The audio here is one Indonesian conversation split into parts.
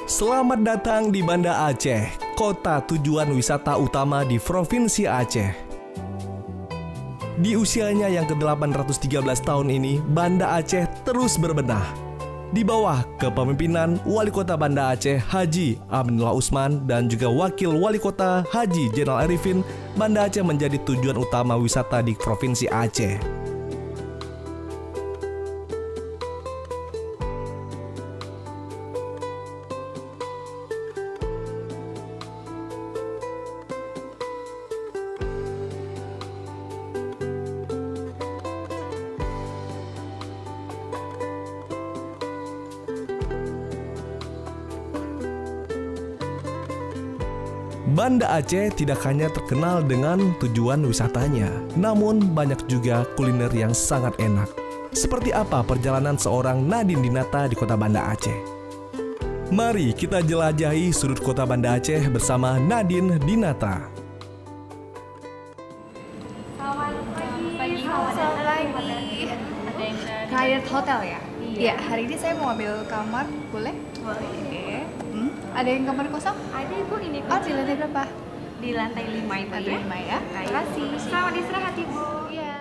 Selamat datang di Banda Aceh, kota tujuan wisata utama di Provinsi Aceh. Di usianya yang ke-813 tahun ini, Banda Aceh terus berbenah. Di bawah kepemimpinan Wali Kota Banda Aceh Haji Aminullah Usman dan juga Wakil Wali Kota Haji Jenal Arifin, Banda Aceh menjadi tujuan utama wisata di Provinsi Aceh. Banda Aceh tidak hanya terkenal dengan tujuan wisatanya, namun banyak juga kuliner yang sangat enak. Seperti apa perjalanan seorang Nadine Dinata di kota Banda Aceh? Mari kita jelajahi sudut kota Banda Aceh bersama Nadine Dinata. Selamat pagi. Hyatt Hotel ya? Iya. Hari ini saya mau ambil kamar, boleh? Boleh. Oke. Ada yang kamar kosong? Ada Ibu ini. Oh, di lantai berapa? Di lantai 5 itu Lantai ya. 5 ya. Terima kasih. Selamat istirahat Ibu. Iya.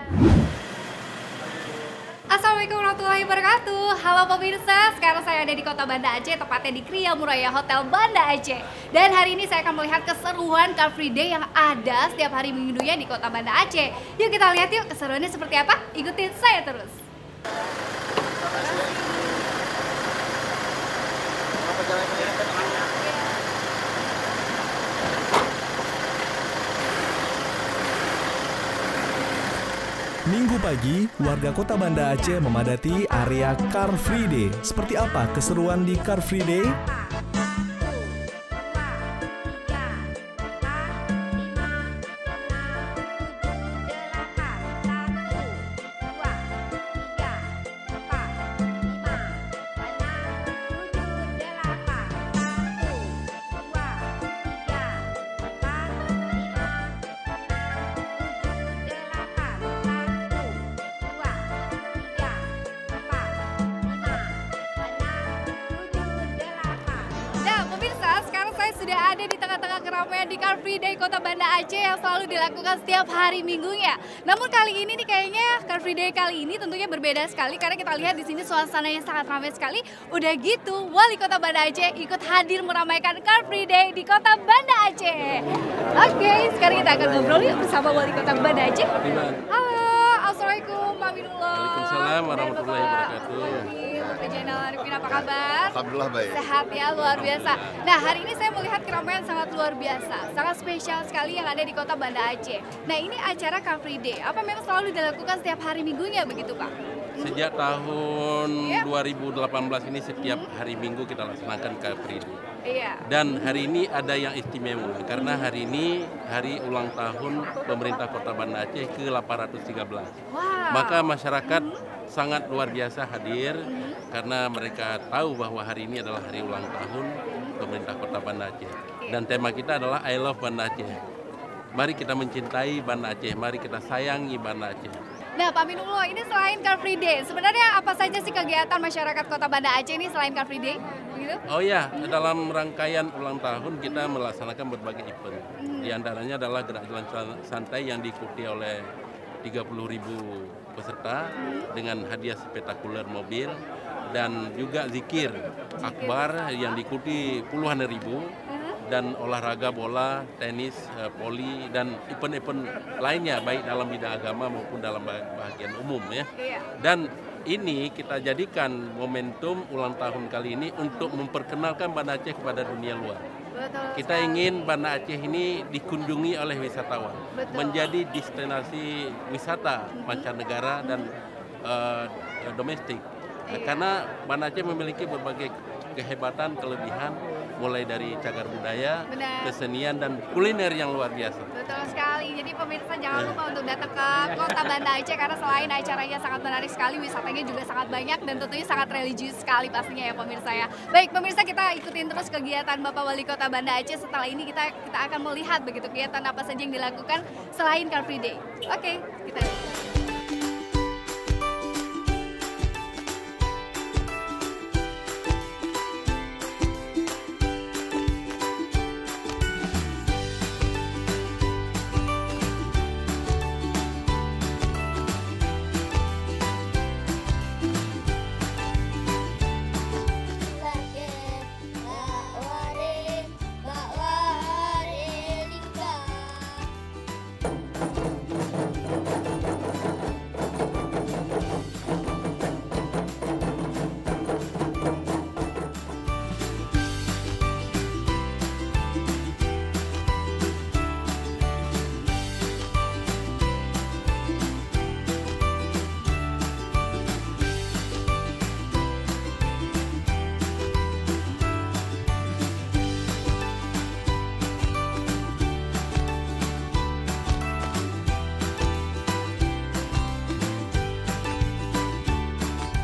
Assalamualaikum warahmatullahi wabarakatuh. Halo pemirsa, sekarang saya ada di kota Banda Aceh, tepatnya di Kria Muraya Hotel Banda Aceh. Dan hari ini saya akan melihat keseruan Car Free Day yang ada setiap hari minggunya di kota Banda Aceh. Yuk kita lihat yuk keseruannya seperti apa. Ikutin saya terus. Minggu pagi, warga kota Banda Aceh memadati area Car Free Day. Seperti apa keseruan di Car Free Day? Sudah ada di tengah-tengah keramaian di Car Free Day Kota Banda Aceh yang selalu dilakukan setiap hari minggunya. Namun kali ini nih kayaknya Car Free Day kali ini tentunya berbeda sekali karena kita lihat di sini suasananya sangat ramai sekali. Udah gitu, Wali Kota Banda Aceh ikut hadir meramaikan Car Free Day di Kota Banda Aceh. Oke, sekarang kita akan ngobrol yuk bersama Wali Kota Banda Aceh. Halo, assalamualaikum Pak Aminullah. Waalaikumsalam warahmatullahi wabarakatuh. Bapak Jenal Arifin, apa kabar? Alhamdulillah baik. Sehat ya, luar biasa. Nah, hari ini saya melihat keramaian sangat luar biasa, sangat spesial sekali yang ada di kota Banda Aceh. Nah, ini acara Car Free Day. Apa memang selalu dilakukan setiap hari minggunya begitu, Pak? Sejak tahun 2018 ini setiap hari Minggu kita laksanakan Car Free Day. Iya. Dan hari ini ada yang istimewa karena hari ini hari ulang tahun pemerintah Kota Banda Aceh ke-813. Wow. Maka masyarakat sangat luar biasa hadir karena mereka tahu bahwa hari ini adalah hari ulang tahun pemerintah Kota Banda Aceh. Dan tema kita adalah I Love Banda Aceh. Mari kita mencintai Banda Aceh, mari kita sayangi Banda Aceh. Nah, Pak Aminullah, ini selain Car Free Day, sebenarnya apa saja sih kegiatan masyarakat Kota Banda Aceh ini selain Car Free Day? Begitu? Oh ya, dalam rangkaian ulang tahun kita melaksanakan berbagai event. Di antaranya adalah gerak jalan santai yang diikuti oleh 30.000 peserta dengan hadiah spektakuler mobil dan juga zikir akbar yang diikuti puluhan ribu dan olahraga bola, tenis, voli dan event-event lainnya baik dalam bidang agama maupun dalam bagian umum ya. Dan ini kita jadikan momentum ulang tahun kali ini untuk memperkenalkan Banda Aceh kepada dunia luar. Betul Kita sekali. ingin Banda Aceh ini dikunjungi oleh wisatawan, Betul. menjadi destinasi wisata mancanegara dan domestik. Karena Banda Aceh memiliki berbagai kehebatan, kelebihan, mulai dari cagar budaya, Benar. kesenian dan kuliner yang luar biasa. Betul sekali. Jadi pemirsa jangan lupa untuk datang ke Kota Banda Aceh karena selain acaranya sangat menarik sekali, wisatanya juga sangat banyak dan tentunya sangat religius sekali pastinya ya pemirsa ya. Baik pemirsa, kita ikutin terus kegiatan Bapak Wali Kota Banda Aceh. Setelah ini kita akan melihat begitu kegiatan apa saja yang dilakukan selain Car Free Day. Oke, kita lihat.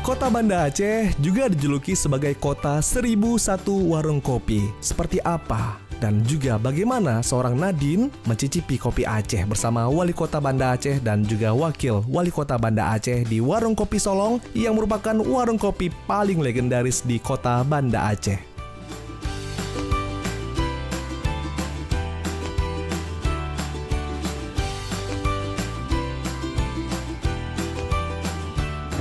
Kota Banda Aceh juga dijuluki sebagai kota 1001 warung kopi. Seperti apa dan juga bagaimana seorang Nadine mencicipi kopi Aceh bersama Wali Kota Banda Aceh dan juga Wakil Wali Kota Banda Aceh di Warung Kopi Solong yang merupakan warung kopi paling legendaris di Kota Banda Aceh.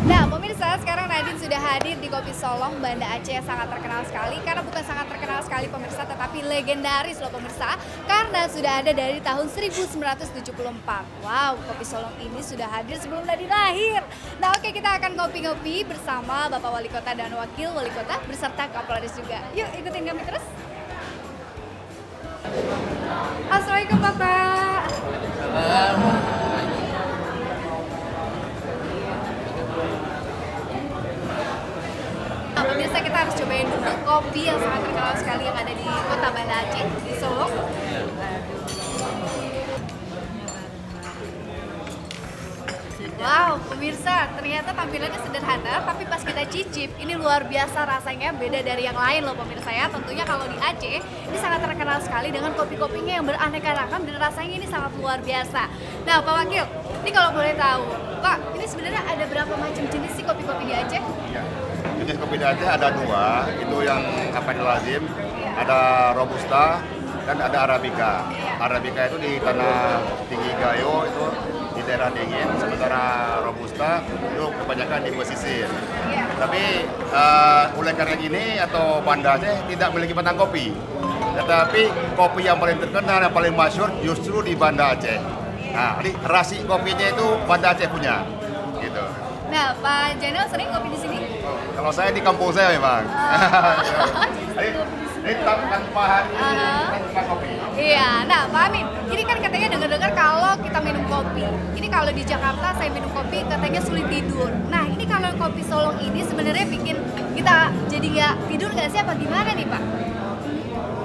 Nah, pemirsa, sekarang Nadine sudah hadir di Kopi Solong Banda Aceh yang sangat terkenal sekali. Karena bukan sangat terkenal sekali pemirsa, tetapi legendaris loh pemirsa. Karena sudah ada dari tahun 1974. Wow, Kopi Solong ini sudah hadir sebelum Nadine lahir. Nah, oke, kita akan ngopi-ngopi bersama Bapak Wali Kota dan Wakil Wali Kota beserta Kapolres juga. Yuk, ikutin kami terus. Assalamualaikum Bapak. Nah, pemirsa, kita harus cobain dulu kopi yang sangat terkenal sekali yang ada di Kota Banda Aceh, di Solong. Wow, pemirsa, ternyata tampilannya sederhana, tapi pas kita cicip, ini luar biasa rasanya, beda dari yang lain loh pemirsa ya. Tentunya kalau di Aceh, ini sangat terkenal sekali dengan kopi-kopinya yang beraneka ragam dan rasanya ini sangat luar biasa. Nah, Pak Wakil, ini kalau boleh tahu, Pak, ini sebenarnya ada berapa macam jenis sih kopi-kopi di Aceh? Ya. Jenis kopi di Aceh ada dua, itu yang lazim, ada Robusta dan ada Arabica. Arabica itu di tanah tinggi Gayo, itu di daerah dingin, sementara Robusta itu kebanyakan di pesisir. Tapi oleh karena gini atau Banda Aceh tidak memiliki padang kopi, tetapi kopi yang paling terkenal, yang paling masyhur justru di Banda Aceh. Nah, jadi rasi kopinya itu Banda Aceh punya, gitu. Nah, Pak Jainal sering kopi di sini? Kalau saya di kampung saya memang. Ini tanpa hari tanpa kopi. Iya, nah Pak Amin, ini kan katanya dengar-dengar kalau kita minum kopi, ini kalau di Jakarta saya minum kopi katanya sulit tidur. Nah, ini kalau kopi Solong ini sebenarnya bikin kita jadi nggak tidur nggak sih apa gimana nih Pak?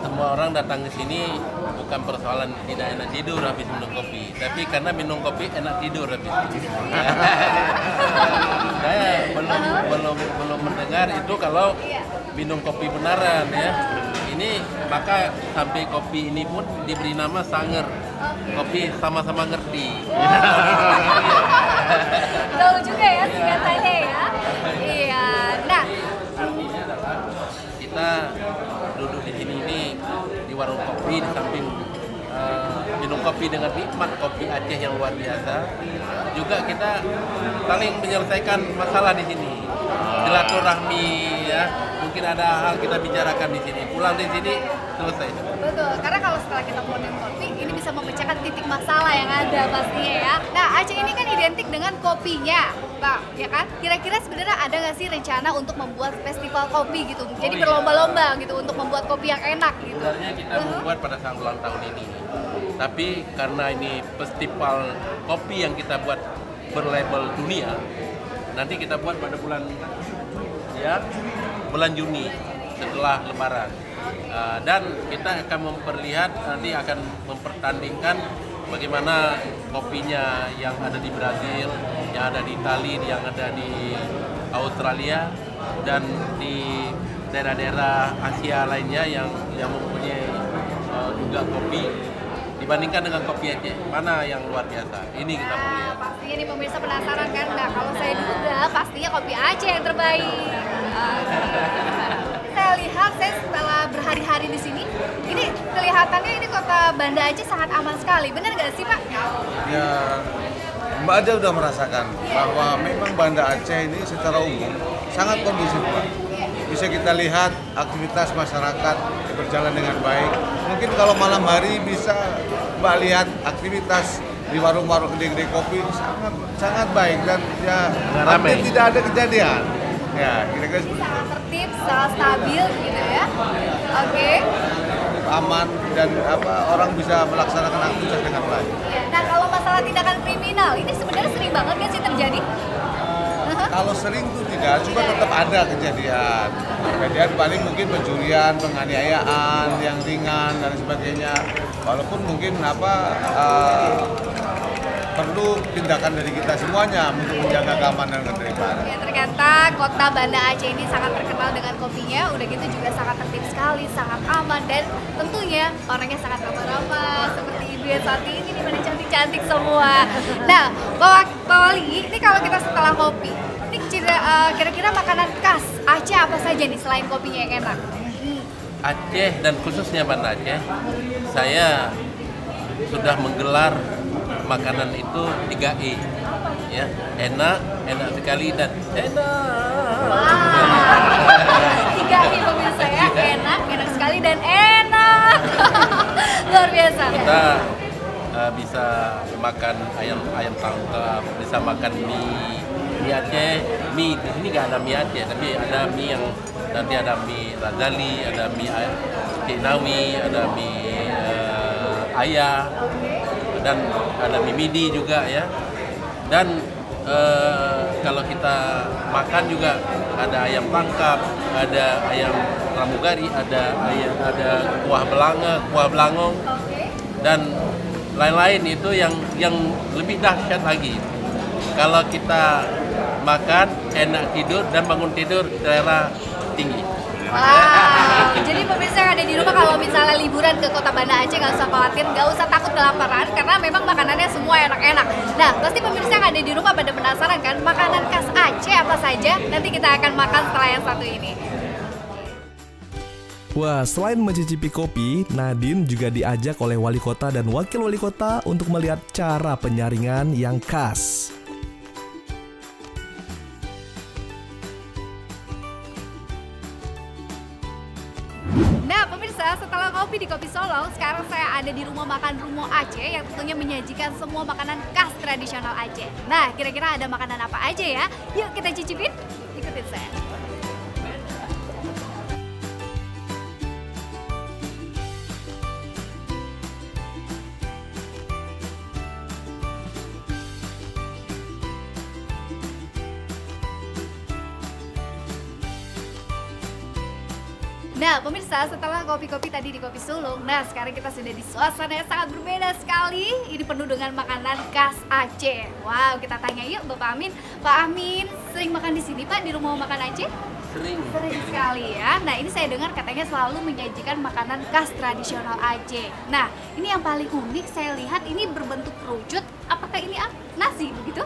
Semua orang datang ke sini bukan persoalan tidak enak tidur habis minum kopi, tapi karena minum kopi enak tidur habis. Saya belum mendengar itu kalau minum kopi benaran ya. Ini maka sampai kopi ini pun diberi nama Sanger. Kopi sama-sama ngerti. Tahu juga ya singkatannya ya. Iya. Nah, artinya adalah kita duduk di sini ini di warung kopi di samping minum kopi dengan nikmat kopi Aceh yang luar biasa. Juga kita saling menyelesaikan masalah di sini. Silaturahmi ya. Mungkin ada hal kita bicarakan di sini. Pulang di sini selesai. betul. Karena kalau setelah kita minum kopi, ini bisa memecahkan titik masalah yang ada pastinya ya. Nah, Aceh ini kan identik dengan kopinya, Pak, ya kan? Kira-kira sebenarnya ada nggak sih rencana untuk membuat festival kopi gitu? Jadi berlomba-lomba gitu untuk membuat kopi yang enak gitu. Sebenarnya kita membuat pada saat ulang tahun ini. Tapi karena ini festival kopi yang kita buat berlabel dunia, nanti kita buat pada bulan Juni setelah Lebaran. Dan kita akan memperlihat, nanti akan mempertandingkan bagaimana kopinya yang ada di Brazil, yang ada di Itali, yang ada di Australia, dan di daerah-daerah Asia lainnya yang mempunyai juga kopi. Dibandingkan dengan kopi Aceh, mana yang luar biasa? Ini kita mau lihat. Pastinya nih pemirsa penasaran kan? Nah, kalau saya duga pastinya kopi Aceh yang terbaik. Saya lihat, saya setelah berhari-hari di sini, ini kelihatannya ini kota Banda Aceh sangat aman sekali. Benar nggak sih, Pak? Ya, Mbak aja udah merasakan bahwa memang Banda Aceh ini secara umum sangat kondusif, Pak. Bisa kita lihat aktivitas masyarakat berjalan dengan baik. Mungkin kalau malam hari bisa Mbak lihat aktivitas di warung-warung gede-gede kopi sangat baik dan ya hampir tidak ada kejadian. Ya, kira-kira sangat tertib, sangat stabil gitu ya. Oke. Aman dan orang bisa melaksanakan aktivitas dengan baik. Nah, kalau masalah tindakan kriminal ini sebenarnya sering banget nggak sih terjadi? Kalau sering tuh tidak, cuma tetap ada kejadian. Kejadian paling mungkin pencurian, penganiayaan yang ringan dan sebagainya. Walaupun mungkin perlu tindakan dari kita semuanya untuk menjaga keamanan dan ketertiban. Ya, ternyata ternyata kota Banda Aceh ini sangat terkenal dengan kopinya, udah gitu juga sangat tertib sekali, sangat aman, dan tentunya orangnya sangat ramah-ramah seperti ibu yang saat ini nih, pada cantik-cantik semua. Nah, Pak Wali, ini kalau kita setelah kopi, ini kira-kira makanan khas Aceh apa saja nih selain kopinya yang enak? Aceh dan khususnya Banda Aceh, saya sudah menggelar makanan itu 3E, ya, enak sekali dan enak. Wow, 3E pemirsa ya, enak sekali dan enak. Luar biasa. Kita bisa makan ayam tangkap, bisa makan mie Aceh. Mie di sini nggak ada mie Aceh, tapi ada mie yang nanti ada mie Razali, ada mie Cinawi, ada mie ayah, dan ada mie midi juga ya. Dan kalau kita makan juga ada ayam tangkap, ada ayam pramugari, ada kuah belangong, dan lain-lain itu yang lebih dahsyat lagi. Kalau kita makan enak tidur dan bangun tidur selera tinggi. Wow, jadi pemirsa yang ada di rumah kalau misalnya liburan ke kota Banda Aceh nggak usah khawatir, nggak usah takut kelaparan karena memang makanannya semua enak-enak. Nah, pasti pemirsa yang ada di rumah pada penasaran kan makanan khas Aceh apa saja? Nanti kita akan makan setelah yang satu ini. Wah, selain mencicipi kopi, Nadine juga diajak oleh wali kota dan wakil wali kota untuk melihat cara penyaringan yang khas. Nah pemirsa, setelah kopi di Kopi Solo, sekarang saya ada di rumah makan Rumo Aceh yang tentunya menyajikan semua makanan khas tradisional Aceh. Nah, kira-kira ada makanan apa aja ya? Yuk kita cicipin, ikutin saya. Nah pemirsa, setelah kopi-kopi tadi di Kopi Sulung, nah sekarang kita sudah di suasana yang sangat berbeda sekali. Ini penuh dengan makanan khas Aceh. Wow, kita tanya yuk Bapak Amin. Pak Amin, sering makan di sini Pak, di rumah makan Aceh? Sering Sekali ya. Nah ini saya dengar katanya selalu menyajikan makanan khas tradisional Aceh. Nah ini yang paling unik saya lihat ini berbentuk kerucut. Apakah ini nasi begitu?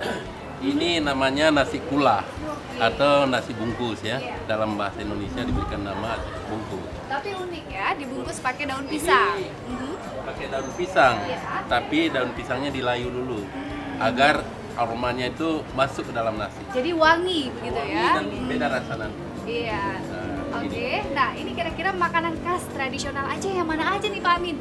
Ini namanya nasi kulah atau nasi bungkus ya. Dalam bahasa Indonesia diberikan nama bungkus. Tapi unik ya, dibungkus pakai daun pisang. Pakai daun pisang, Iya. tapi daun pisangnya dilayu dulu agar aromanya itu masuk ke dalam nasi. Jadi wangi begitu ya. Dan beda rasa nanti. Iya. Nah, Oke. Nah ini kira-kira makanan khas tradisional Aceh yang mana aja nih Pak Amin?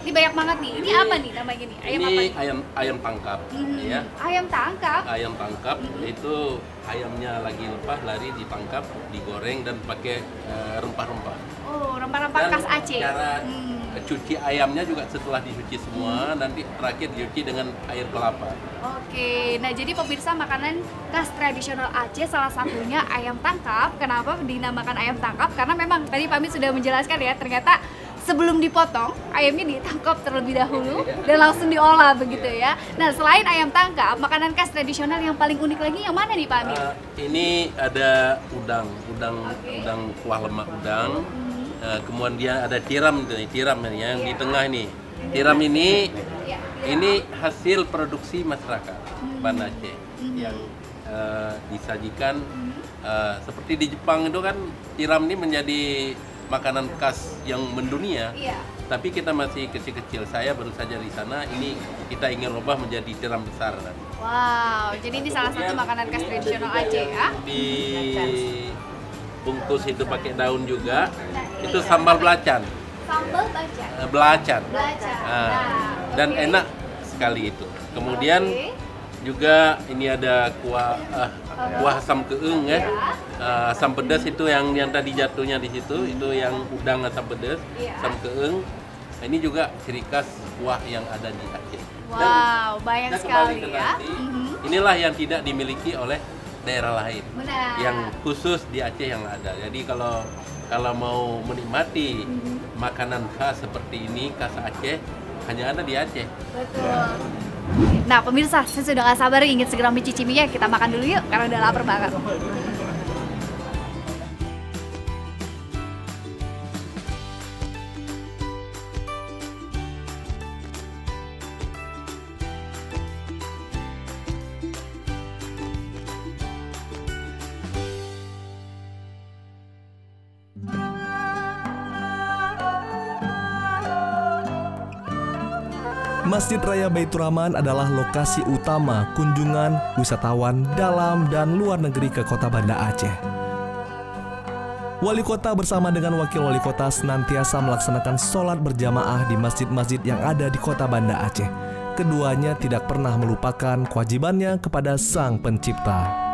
Ini banyak banget nih. Ini apa nih namanya nih? Ayam apa? Ini nih? ayam tangkap, ya. Ayam tangkap. Ayam tangkap itu ayamnya lagi lepas, lari ditangkap, digoreng dan pakai rempah-rempah. Oh, rempah-rempah khas Aceh. Cara cuci ayamnya juga setelah dicuci semua, nanti terakhir dicuci dengan air kelapa. Oke, nah jadi pemirsa makanan khas tradisional Aceh salah satunya ayam tangkap. Kenapa dinamakan ayam tangkap? Karena memang tadi Pak Amin sudah menjelaskan ya, ternyata sebelum dipotong, ayamnya ditangkap terlebih dahulu dan langsung diolah begitu ya. Nah selain ayam tangkap, makanan khas tradisional yang paling unik lagi yang mana nih Pak Amin? Ini ada udang kuah lemak udang. Kemudian ada tiram ini yang di tengah ini. Tiram ini hasil produksi masyarakat Banda Aceh yang disajikan seperti di Jepang itu kan tiram ini menjadi makanan khas yang mendunia. Tapi kita masih kecil-kecil. Saya baru saja di sana. Ini kita ingin ubah menjadi tiram besar. Wow, jadi ini salah satu makanan khas tradisional Aceh ya. Di bungkus itu pakai daun juga. Itu sambal belacan. Sambal belacan. Belacan. Nah, dan enak sekali itu. Kemudian juga ini ada kuah asam keeng ya. Asam pedas itu yang tadi jatuhnya di situ, itu yang udang asam pedas, asam keeng. Ini juga ciri khas kuah yang ada di Aceh. Wow, banyak sekali ya. Inilah yang tidak dimiliki oleh daerah lain. Benar. Yang khusus di Aceh yang ada. Jadi kalau mau menikmati makanan khas seperti ini, khas Aceh, hanya ada di Aceh. Betul. Nah pemirsa, saya sudah gak sabar ingin segera mencicipinya. Kita makan dulu yuk, karena udah lapar banget. Masjid Raya Baitur Rahman adalah lokasi utama kunjungan wisatawan dalam dan luar negeri ke kota Banda Aceh. Wali kota bersama dengan wakil wali kota senantiasa melaksanakan sholat berjamaah di masjid-masjid yang ada di kota Banda Aceh. Keduanya tidak pernah melupakan kewajibannya kepada Sang Pencipta.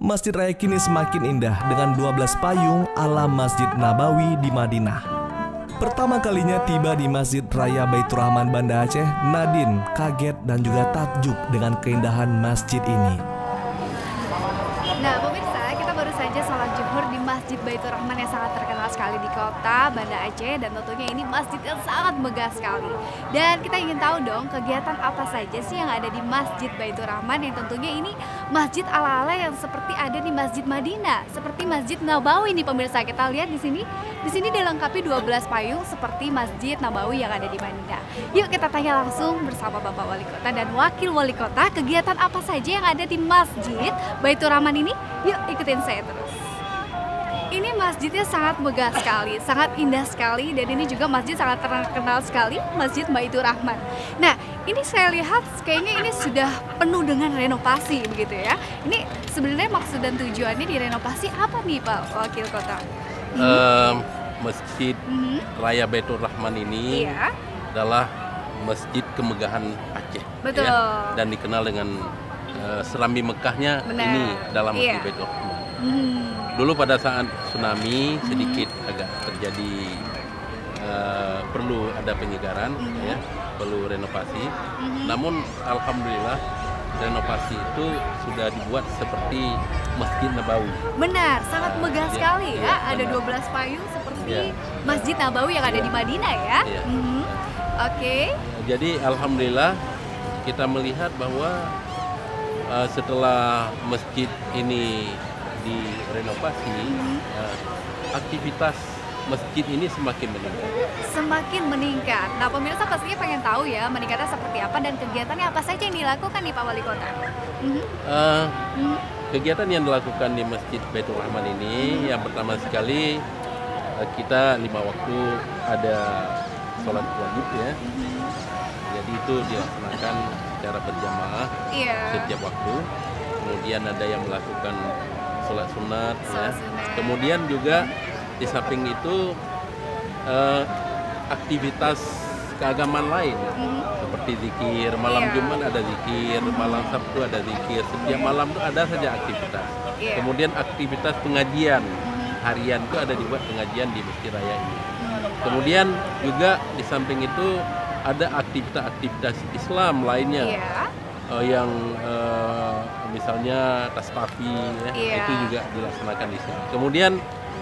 Masjid Raya kini semakin indah dengan 12 payung ala Masjid Nabawi di Madinah. Pertama kalinya tiba di Masjid Raya Baitur Rahman Banda Aceh, Nadine kaget dan juga takjub dengan keindahan masjid ini. Nah, pemirsa, kita baru saja sholat zuhur di Masjid Baitur Rahman yang sangat terkenal sekali di kota Banda Aceh, dan tentunya ini masjid yang sangat megah sekali. Dan kita ingin tahu dong kegiatan apa saja sih yang ada di Masjid Baitur Rahman, yang tentunya ini masjid ala-ala yang seperti ada di Masjid Madinah, seperti Masjid Nabawi nih pemirsa. Kita lihat di sini. Di sini dilengkapi 12 payung seperti Masjid Nabawi yang ada di Madinah. Yuk kita tanya langsung bersama Bapak Wali Kota dan Wakil Wali Kota, kegiatan apa saja yang ada di Masjid Baitur Rahman ini? Yuk ikutin saya terus. Ini masjidnya sangat megah sekali, sangat indah sekali, dan ini juga masjid sangat terkenal sekali, Masjid Baitur Rahman. Nah, ini saya lihat kayaknya ini sudah penuh dengan renovasi begitu ya. Ini sebenarnya maksud dan tujuannya direnovasi apa nih Pak Wakil Kota? Masjid Raya Baitur Rahman ini adalah masjid kemegahan Aceh. Betul. Ya, dan dikenal dengan serambi Mekahnya. Benar. Ini dalam Masjid Baitur Rahman. Dulu pada saat tsunami sedikit agak terjadi perlu ada penyegaran, ya, perlu renovasi. Namun alhamdulillah renovasi itu sudah dibuat seperti Masjid Nabawi. Benar, sangat megah sekali ya. Ada 12 payung seperti Masjid Nabawi yang ada di Madinah ya. Oke. Jadi alhamdulillah kita melihat bahwa setelah masjid ini direnovasi, aktivitas masjid ini semakin meningkat. Semakin meningkat. Nah, pemirsa pastinya pengen tahu ya meningkatnya seperti apa dan kegiatannya apa saja yang dilakukan nih Pak Wali Kota. Kegiatan yang dilakukan di Masjid Baitur Rahman ini, yang pertama sekali kita 5 waktu ada sholat wajib ya. Jadi itu dilaksanakan secara berjamaah setiap waktu. Kemudian ada yang melakukan sholat sunat. Kemudian juga di samping itu aktivitas keagamaan lain seperti zikir, malam Jumat ada zikir, malam Sabtu ada zikir, setiap malam itu ada saja aktivitas. Kemudian aktivitas pengajian harian itu ada dibuat pengajian di Masjid Raya ini. Kemudian juga di samping itu ada aktivitas Islam lainnya yang misalnya taspafi itu juga dilaksanakan di sini. Kemudian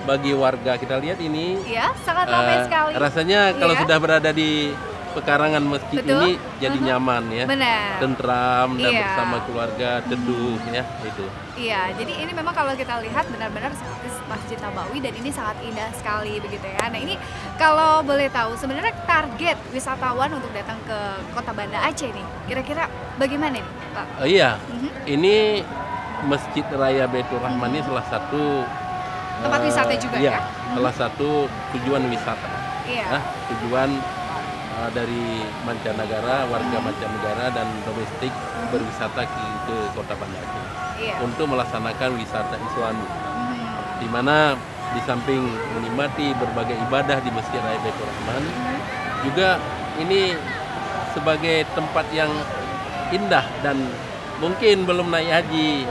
bagi warga kita lihat ini sangat ramai sekali. Rasanya kalau sudah berada di pekarangan masjid ini jadi nyaman ya. Benar. Tentram dan bersama keluarga teduh ya itu. Iya, jadi ini memang kalau kita lihat benar-benar seperti Masjid Nabawi dan ini sangat indah sekali begitu ya. Nah, ini kalau boleh tahu sebenarnya target wisatawan untuk datang ke Kota Banda Aceh nih, kira-kira bagaimana nih, Pak? Iya. Ini Masjid Raya Baitur Rahman ini salah satu tempat wisata juga ya? Salah satu tujuan wisata. Tujuan dari mancanegara, warga mancanegara dan domestik berwisata ke Kota Banda Aceh untuk melaksanakan wisata Islami, di mana di samping menikmati berbagai ibadah di Masjid Raya Baitur Rahman, juga ini sebagai tempat yang indah dan mungkin belum naik haji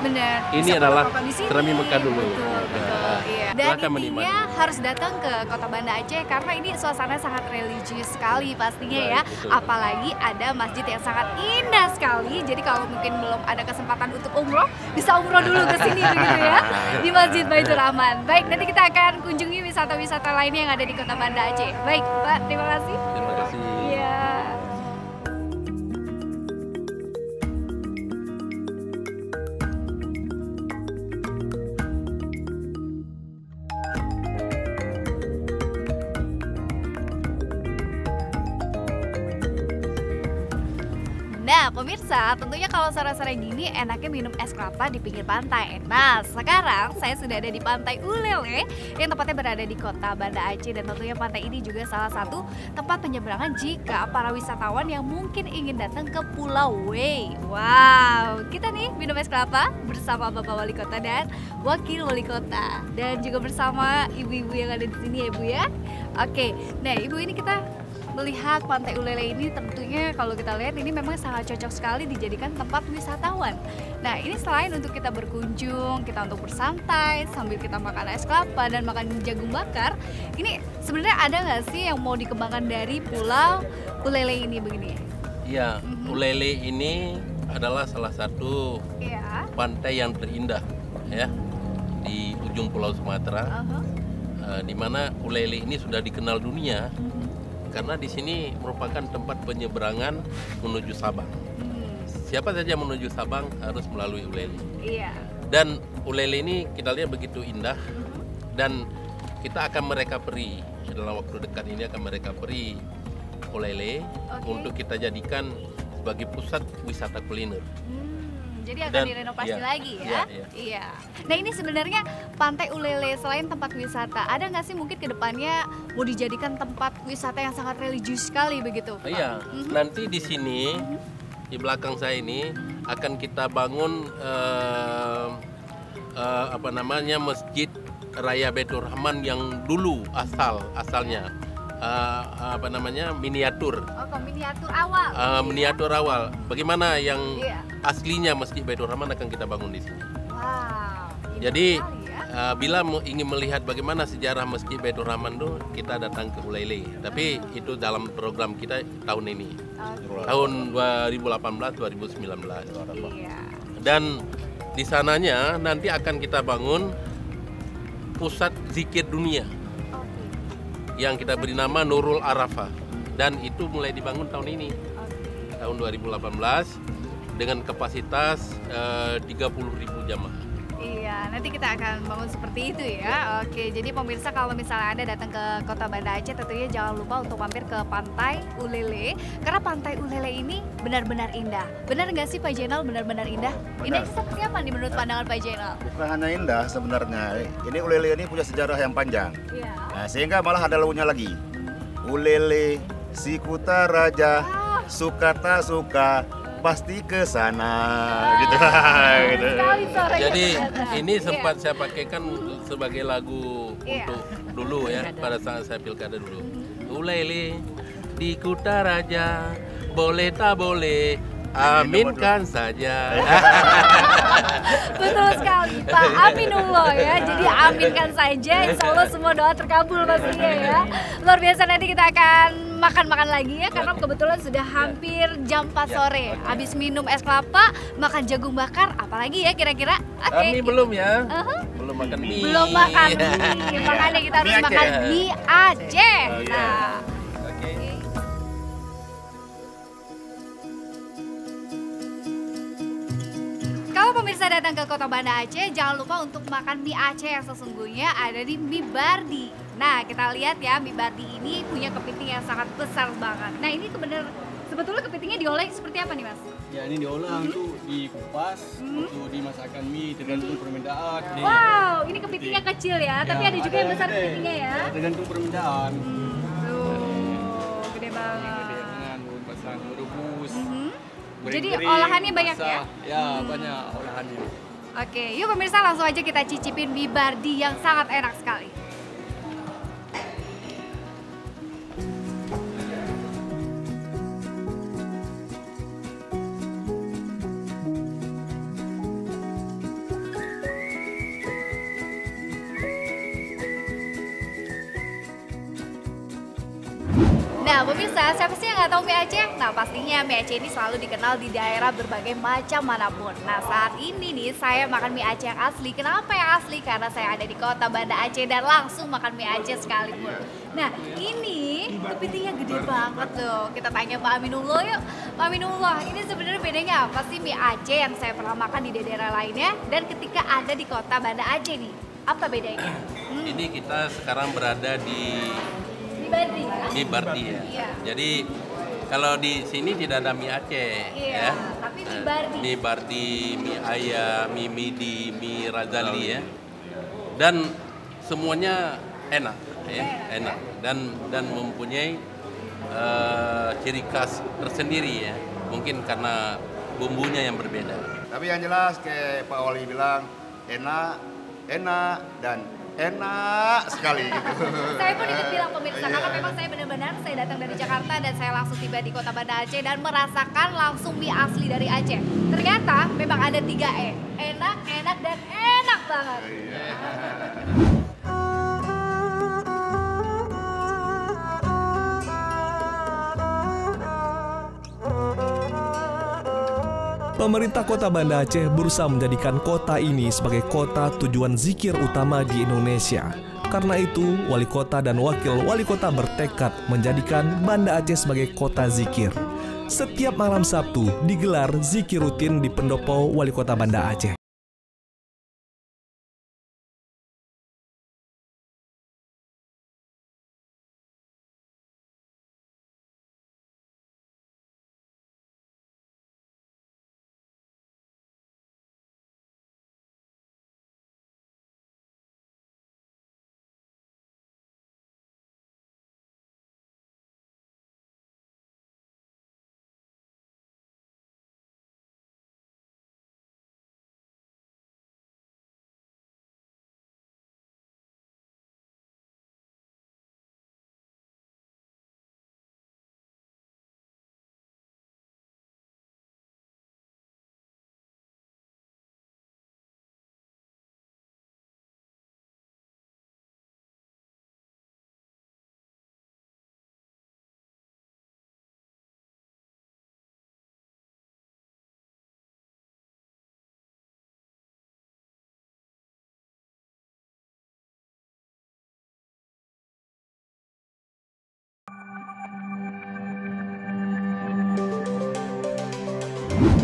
benar. Ini adalah serambi Mekah dulu. Betul. Dan intinya harus datang ke Kota Banda Aceh karena ini suasana sangat religius sekali pastinya ya. Apalagi ada masjid yang sangat indah sekali. Jadi kalau mungkin belum ada kesempatan untuk umroh, bisa umroh dulu ke sini begitu ya, di Masjid Baitur Rahman. Baik, nanti kita akan kunjungi wisata-wisata lainnya yang ada di Kota Banda Aceh. Baik, Pak, terima kasih. Terima kasih. Nah, pemirsa, tentunya kalau sore-sore gini enaknya minum es kelapa di pinggir pantai. Nah, sekarang saya sudah ada di Pantai Ulele yang tepatnya berada di kota Banda Aceh, dan tentunya pantai ini juga salah satu tempat penyeberangan jika para wisatawan yang mungkin ingin datang ke Pulau Wei. Wow, kita nih minum es kelapa bersama Bapak Wali Kota dan Wakil Wali Kota, dan juga bersama ibu-ibu yang ada di sini ya Bu ya. Oke, nah Ibu, ini kita melihat Pantai Ulele ini tentunya kalau kita lihat ini memang sangat cocok sekali dijadikan tempat wisatawan. Nah, ini selain untuk kita berkunjung, kita untuk bersantai sambil kita makan es kelapa dan makan jagung bakar, ini sebenarnya ada nggak sih yang mau dikembangkan dari Pulau Ulele ini begini? Iya, Ulele ini adalah salah satu Iya. pantai yang terindah ya di ujung Pulau Sumatera, di mana Ulele ini sudah dikenal dunia. Karena di sini merupakan tempat penyeberangan menuju Sabang. Siapa saja menuju Sabang harus melalui Ulele. Iya. Dan Ulele ini kita lihat begitu indah, dan kita akan merecovery dalam waktu dekat ini akan merecovery Ulele untuk kita jadikan sebagai pusat wisata kuliner. Jadi akan Dan, direnovasi iya, lagi ya? Iya. Nah, ini sebenarnya Pantai Ulele selain tempat wisata, ada nggak sih mungkin ke depannya mau dijadikan tempat wisata yang sangat religius sekali begitu? Pak? Iya, nanti di sini di belakang saya ini akan kita bangun Masjid Raya Baitur Rahman yang dulu asalnya miniatur. Oh, miniatur awal. Miniatur awal. Bagaimana yang Iya. aslinya Masjid Baitur Rahman akan kita bangun di sini. Wow. Jadi sekali ya. bila ingin melihat bagaimana sejarah Masjid Baitur Rahman itu, kita datang ke Ulele. Tapi itu dalam program kita tahun ini. Tahun 2018-2019. Iya. Dan di sananya nanti akan kita bangun pusat zikir dunia yang kita beri nama Nurul Arafah, dan itu mulai dibangun tahun ini, tahun 2018 dengan kapasitas 30.000 jamaah. Iya, nanti kita akan bangun seperti itu ya. Oke, jadi pemirsa kalau misalnya Anda datang ke Kota Banda Aceh, tentunya jangan lupa untuk mampir ke Pantai Ulele, karena Pantai Ulele ini benar-benar indah. Benar nggak sih Pak Jenal, benar-benar indah? Indah seperti apa nih menurut pandangan Pak Jenal? Bukan hanya indah sebenarnya, ini Ulele ini punya sejarah yang panjang. Iya. Nah, sehingga malah ada lagunya lagi. Ulele, si kuta raja, suka tak suka, pasti ke sana. Gitu. Gitu. Sekali sorenya Jadi ternyata. ini Iya. sempat saya pakaikan sebagai lagu Iya. untuk dulu ya, pada saat saya pilkada dulu. Ulele di Kuta Raja, boleh tak boleh, aminkan saja. Betul sekali Pak, aminullah ya. Jadi aminkan saja, insya Allah semua doa terkabul pastinya ya. Luar biasa, nanti kita akan makan-makan lagi ya, karena kebetulan sudah hampir jam 4 sore. Habis minum es kelapa, makan jagung bakar, apalagi ya kira-kira? Kami belum ya, belum makan mie. Belum makan mie, makanya kita harus Mie Aceh. makan mie Aceh. Oh, iya. Nah, Oke. kalau pemirsa datang ke Kota Banda Aceh, jangan lupa untuk makan mie Aceh yang sesungguhnya ada di Mie Bardi. Nah, kita lihat ya, Mie Bardi ini punya kepiting yang sangat besar banget. Nah, ini sebetulnya kepitingnya diolah seperti apa nih Mas? Ya, ini diolah untuk dikupas, untuk dimasakkan mie tergantung permintaan. Wow, ini kepitingnya kecil ya, tapi ada juga yang besar gede. kepitingnya ya. Tergantung permintaan. Tuh, gede banget. Gede dengan pesan rebus. Jadi goreng-goreng, olahannya banyak ya? masak. Ya, banyak olahannya. Oke, yuk pemirsa langsung aja kita cicipin mie Bardi yang sangat enak sekali. Nah pemirsa, siapa sih yang nggak tahu mie Aceh? Nah pastinya mie Aceh ini selalu dikenal di daerah berbagai macam manapun. Nah saat ini nih saya makan mie Aceh yang asli. Kenapa yang asli? Karena saya ada di Kota Banda Aceh dan langsung makan mie Aceh sekalipun. Nah ini kepitingnya gede banget loh. Kita tanya Pak Aminullah yuk. Pak Aminullah, ini sebenarnya bedanya apa sih mie Aceh yang saya pernah makan di daerah lainnya dan ketika ada di Kota Banda Aceh nih? Apa bedanya? Ini kita sekarang berada di Di Bardi ya? Mie Bardi ya. Iya. Jadi Kalau di sini tidak ada mie Aceh, Iya, ya. tapi mie Bardi. Mie Bardi, mie ayam, mie midi, mie razali ya. Dan semuanya enak, ya, enak. Dan mempunyai ciri khas tersendiri ya. Mungkin karena bumbunya yang berbeda. Tapi yang jelas kayak Pak Wali bilang enak, dan enak sekali gitu. Saya pun ikut bilang pemirsa, karena memang saya benar-benar saya datang dari Jakarta dan saya langsung tiba di Kota Banda Aceh dan merasakan langsung mie asli dari Aceh. Ternyata memang ada 3 E, enak, dan enak banget. Pemerintah Kota Banda Aceh berusaha menjadikan kota ini sebagai kota tujuan zikir utama di Indonesia. Karena itu, wali kota dan wakil wali kota bertekad menjadikan Banda Aceh sebagai kota zikir. Setiap malam Sabtu digelar zikir rutin di pendopo wali kota Banda Aceh.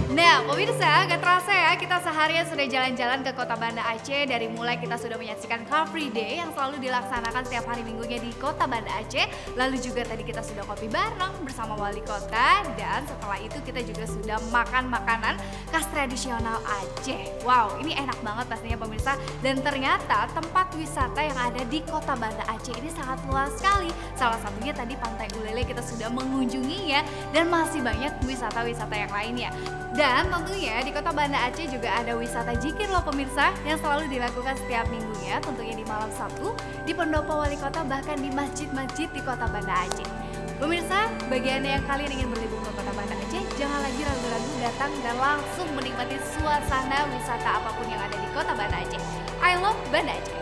Nah, pemirsa, gak terasa ya kita seharian sudah jalan-jalan ke Kota Banda Aceh. Dari mulai kita sudah menyaksikan Car Free Day yang selalu dilaksanakan setiap hari minggunya di Kota Banda Aceh. Lalu juga tadi kita sudah kopi bareng bersama wali kota. Dan setelah itu kita juga sudah makan makanan khas tradisional Aceh. Wow, ini enak banget pastinya pemirsa. Dan ternyata tempat wisata yang ada di Kota Banda Aceh ini sangat luas sekali. Salah satunya tadi Pantai Ulele kita sudah mengunjunginya. Dan masih banyak wisata-wisata yang lainnya. Dan tentunya di Kota Banda Aceh juga ada wisata zikir loh pemirsa yang selalu dilakukan setiap minggunya, tentunya di malam Sabtu di pendopo wali kota bahkan di masjid-masjid di Kota Banda Aceh. Pemirsa, bagi Anda yang kalian ingin berlibur ke Kota Banda Aceh, jangan lagi ragu-ragu datang dan langsung menikmati suasana wisata apapun yang ada di Kota Banda Aceh. I love Banda Aceh.